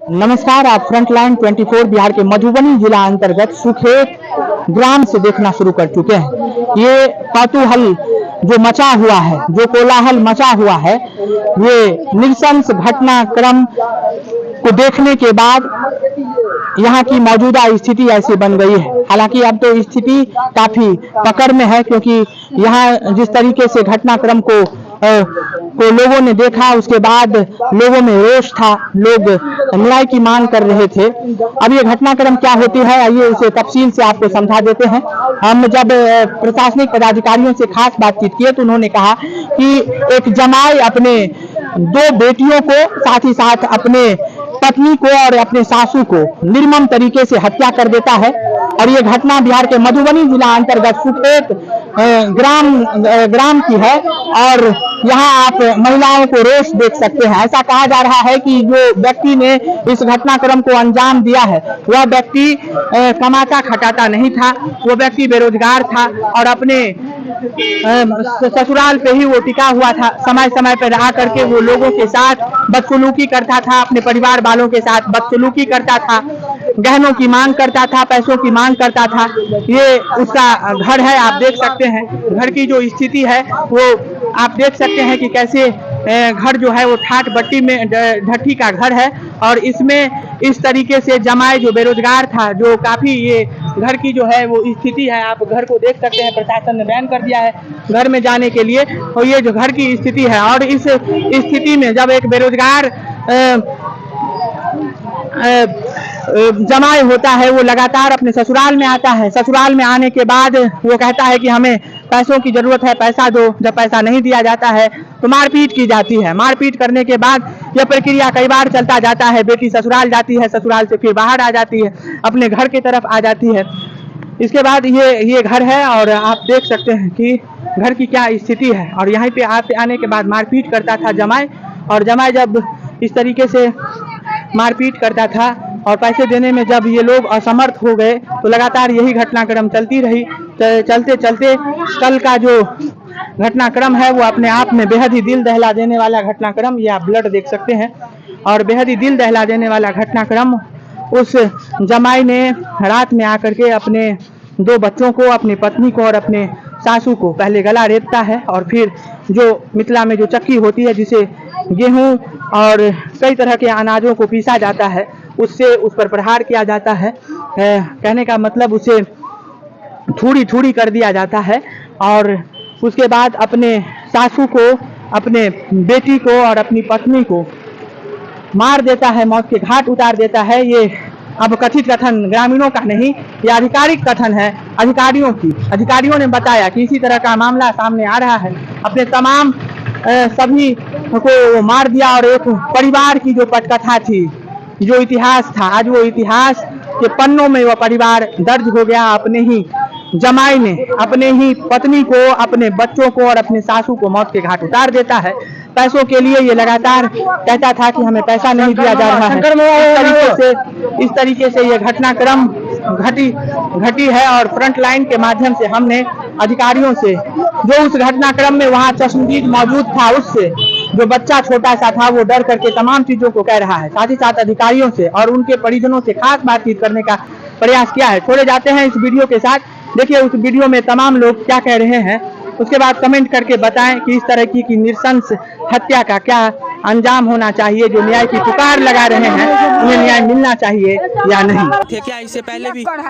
नमस्कार, आप फ्रंटलाइन 24 बिहार के मधुबनी जिला अंतर्गत सुखेत ग्राम से देखना शुरू कर चुके हैं। ये कौतूहल जो मचा हुआ है, जो कोलाहल मचा हुआ है, ये नृशंस घटनाक्रम को देखने के बाद यहाँ की मौजूदा स्थिति ऐसी बन गई है। हालांकि अब तो स्थिति काफी पकड़ में है, क्योंकि यहाँ जिस तरीके से घटनाक्रम को लोगों ने देखा, उसके बाद लोगों में रोष था, लोग न्याय की मांग कर रहे थे। अब ये घटनाक्रम क्या होती है, आइए उसे तफसील से आपको समझा देते हैं। हम जब प्रशासनिक पदाधिकारियों से खास बातचीत किए तो उन्होंने कहा कि एक जमाई अपने दो बेटियों को, साथ ही साथ अपने पत्नी को और अपने सासू को निर्मम तरीके से हत्या कर देता है। और ये घटना बिहार के मधुबनी जिला अंतर्गत सुखेत ग्राम की है। और यहाँ आप महिलाओं को रोष देख सकते हैं। ऐसा कहा जा रहा है कि जो व्यक्ति ने इस घटनाक्रम को अंजाम दिया है, वह व्यक्ति कमाता खटाता नहीं था, वो व्यक्ति बेरोजगार था और अपने ससुराल पे ही वो टिका हुआ था। समय समय पर आकर के वो लोगों के साथ बदसलूकी करता था, अपने परिवार वालों के साथ बदसलूकी करता था, गहनों की मांग करता था, पैसों की मांग करता था। ये उसका घर है, आप देख सकते हैं। घर की जो स्थिति है वो आप देख सकते हैं कि कैसे घर जो है वो ठाट बट्टी में ढट्ठी का घर है। और इसमें इस तरीके से जमाई जो बेरोजगार था, जो काफी ये घर की जो है वो स्थिति है, आप घर को देख सकते हैं। प्रशासन ने बैन कर दिया है घर में जाने के लिए। और ये जो घर की स्थिति है, और इस स्थिति में जब एक बेरोजगार जमाई होता है, वो लगातार अपने ससुराल में आता है। ससुराल में आने के बाद वो कहता है कि हमें पैसों की जरूरत है, पैसा दो। जब पैसा नहीं दिया जाता है तो मारपीट की जाती है। मारपीट करने के बाद यह प्रक्रिया कई बार चलता जाता है। बेटी ससुराल जाती है, ससुराल से फिर बाहर आ जाती है, अपने घर की तरफ आ जाती है। इसके बाद ये घर है और आप देख सकते हैं कि घर की क्या स्थिति है। और यहाँ पे आने के बाद मारपीट करता था जमाई। और जमाई जब इस तरीके से मारपीट करता था और पैसे देने में जब ये लोग असमर्थ हो गए तो लगातार यही घटनाक्रम चलती रही। चलते चलते कल का जो घटनाक्रम है वो अपने आप में बेहद ही दिल दहला देने वाला घटनाक्रम, ये आप ब्लड देख सकते हैं। और बेहद ही दिल दहला देने वाला घटनाक्रम, उस जमाई ने रात में आकर के अपने दो बच्चों को, अपनी पत्नी को और अपने सासू को पहले गला रेतता है और फिर जो मिथिला में जो चक्की होती है, जिसे गेहूं और कई तरह के अनाजों को पीसा जाता है, उससे उस पर प्रहार किया जाता है। कहने का मतलब उसे थूड़ी थूड़ी कर दिया जाता है। और उसके बाद अपने सासू को, अपने बेटी को और अपनी पत्नी को मार देता है, मौत के घाट उतार देता है। ये अब कथित कथन ग्रामीणों का नहीं, ये आधिकारिक कथन है अधिकारियों की। अधिकारियों ने बताया कि इसी तरह का मामला सामने आ रहा है। अपने तमाम सभी को मार दिया और एक परिवार की जो पटकथा थी, जो इतिहास था, आज वो इतिहास के पन्नों में वह परिवार दर्ज हो गया। अपने ही जमाई ने अपने ही पत्नी को, अपने बच्चों को और अपने सासू को मौत के घाट उतार देता है। पैसों के लिए ये लगातार कहता था कि हमें पैसा नहीं दिया जा रहा है। इस तरीके से ये घटनाक्रम घटी है। और फ्रंट लाइन के माध्यम से हमने अधिकारियों से, जो उस घटनाक्रम में वहाँ चश्मदीद मौजूद था, उससे, जो बच्चा छोटा सा था, वो डर करके तमाम चीजों को कह रहा है। साथ ही साथ अधिकारियों से और उनके परिजनों से खास बातचीत करने का प्रयास किया है। छोड़े जाते हैं इस वीडियो के साथ, देखिए उस वीडियो में तमाम लोग क्या कह रहे हैं। उसके बाद कमेंट करके बताएं कि इस तरह की नृशंस हत्या का क्या अंजाम होना चाहिए। जो न्याय की पुकार लगा रहे हैं, उन्हें न्याय मिलना चाहिए या नहीं। थे क्या इससे पहले भी घर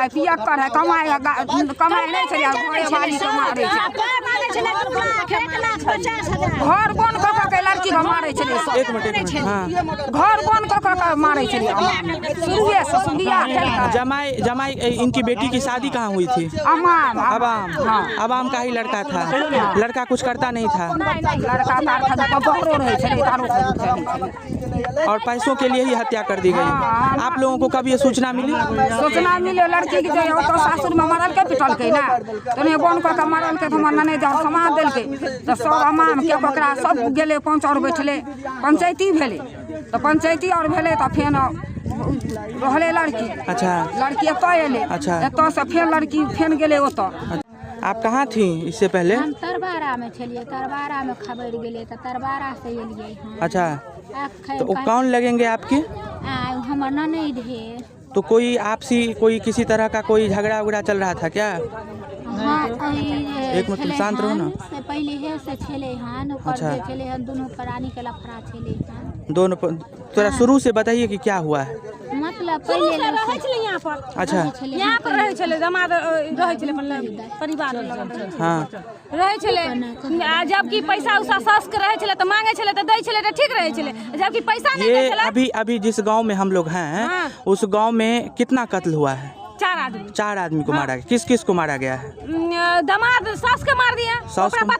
बन के लड़की के मारे छले, एक मिनट, घर बन के मारे छले शुरुए से सुनिया। जमाई इनकी बेटी की शादी कहाँ हुई थी? अबाम का ही लड़का था। लड़का कुछ करता नहीं था, और पैसों के लिए ही हत्या कर दी गई। आप लोगों को कभी ये सूचना मिली? सूचना मिले लड़की की जो तो सासुर में मरल के पिटल के ना, तो ने बन के मरल के, तो मने जा समाज देल के, तो सब अमाम के बकरा सब गेले, 5 और बैठले, पंचायती भेले, तो पंचायती और भेले तो फेन रहले लड़की। अच्छा, लड़की एतो एले। अच्छा, एतो से फेन लड़की फेन गेले ओतो। आप कहाँ थी इससे पहले? हम तरबारा में चलिए, तरबारा में खबर गेले तो तरबारा से एलिए। अच्छा, तो कौन लगेंगे आपकी? हमारा ननद है। तो कोई आपसी कोई किसी तरह का कोई झगड़ा उगड़ा चल रहा था क्या? हाँ एक मिनट शांत रहो ना। से पहले है से छले हन अच्छा। कर छले हन दोनों प्राणी के लफड़ा छले हन। दोनों थोड़ा शुरू से बताइए कि क्या हुआ है। मतलब पहले रहे छले यहाँ पर। अच्छा यहाँ पर रहे छले दामाद रहे छले अपन परिवार लग हाँ रहे छले। जबकि पैसा उसा सास के रहे छले तो मांगे छले तो दे छले तो ठीक रहे छले। जबकि पैसा नहीं ये दे छले। अभी जिस गांव में हम लोग हैं हाँ। उस गांव में कितना कत्ल हुआ है? 4 आदमी को मारा गया। किस किस को मारा गया है? दामाद सास के मार दिया, सास अपना को?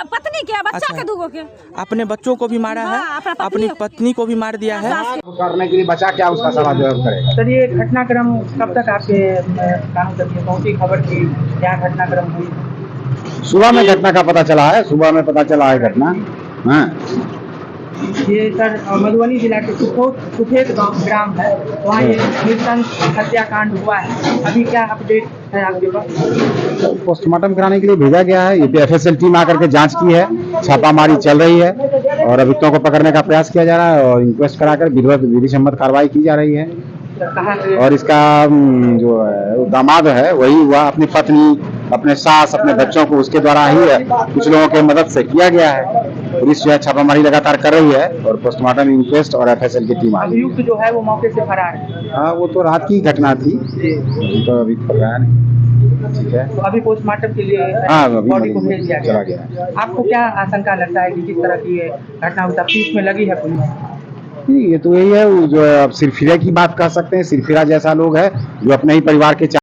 पत्नी के बच्चा अच्छा। के दूगो के। अपने बच्चों को भी मारा हाँ, है, अपना अपनी पत्नी को भी मार दिया है। करने के लिए बचा क्या उसका समाज जो करेगा। सर ये घटनाक्रम कब तक आपके कानों तक पहुंची खबर थी? क्या घटनाक्रम हुई? सुबह में घटना का पता चला है, सुबह में पता चला है घटना। हाँ ये सर मधुबनी जिला के सुखेत ग्राम है, वहाँ ये नृशंस हत्याकांड हुआ है। अभी क्या अपडेट है आपके पास? पोस्टमार्टम कराने के लिए भेजा गया है। यूपीएफएसएल टीम आकर के जांच की है, छापामारी चल रही है और अभियुक्तों को पकड़ने का प्रयास किया जा रहा है और इंक्वेस्ट कराकर विधि सम्मत कार्रवाई की जा रही है। कहाँ से? और इसका जो है दामाद है वही हुआ, अपनी पत्नी, अपने सास, अपने बच्चों को उसके द्वारा ही कुछ लोगों के मदद से किया गया है। पुलिस जो है छापामारी लगातार कर रही है और पोस्टमार्टम, इंक्वेस्ट और एफएसएल की टीम आई। अभियुक्त जो है वो मौके से फरार है। हाँ वो तो रात की घटना थी, तो अभी फरार नहीं। ठीक है, तो अभी पोस्टमार्टम के लिए हाँ अभी बॉडी को भेज दिया चला गया। गया। आपको क्या आशंका लगता है कि किस तरह की ये घटना हुई? तफ्तीश में लगी है पुलिस? नहीं, ये तो यही है जो अब सिरफिरे की बात कह सकते हैं। सिरफिरा जैसा लोग है जो अपने ही परिवार के